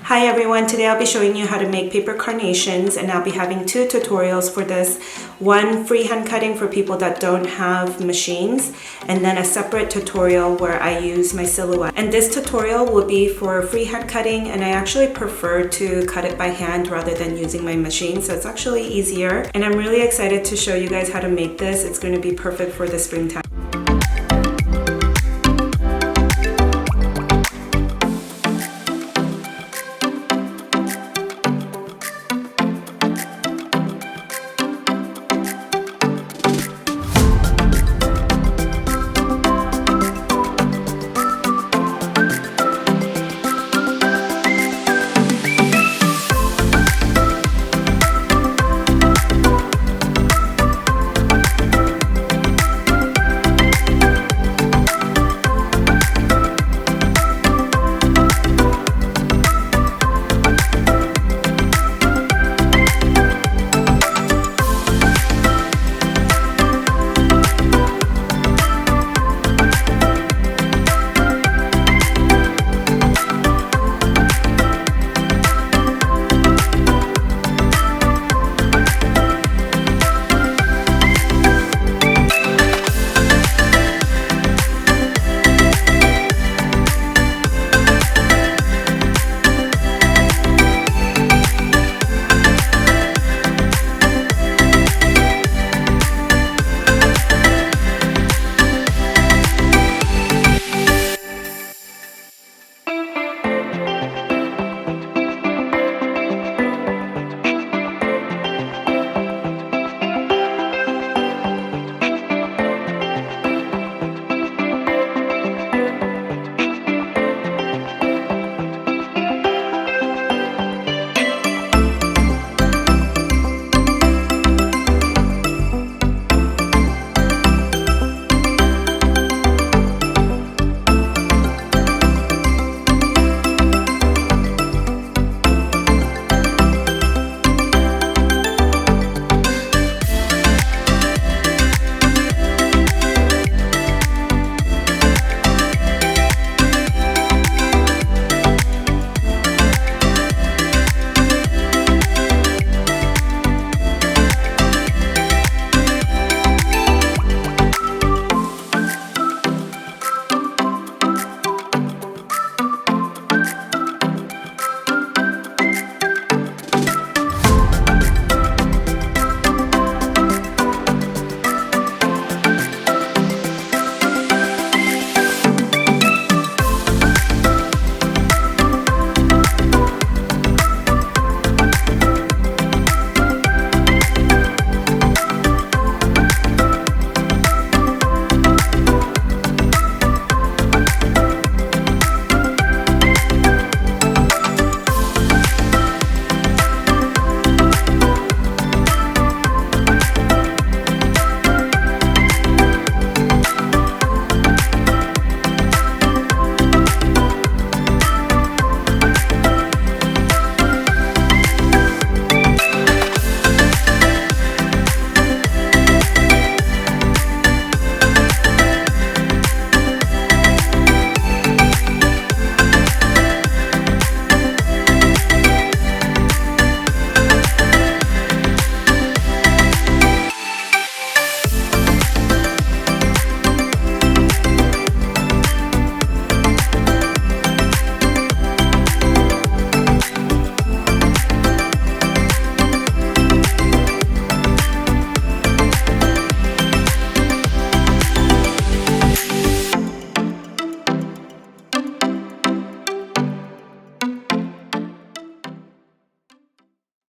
Hi everyone, today I'll be showing you how to make paper carnations, and I'll be having two tutorials for this. One freehand cutting for people that don't have machines, and then a separate tutorial where I use my Silhouette. And this tutorial will be for freehand cutting, and I actually prefer to cut it by hand rather than using my machine, so it's actually easier. And I'm really excited to show you guys how to make this. It's going to be perfect for the springtime.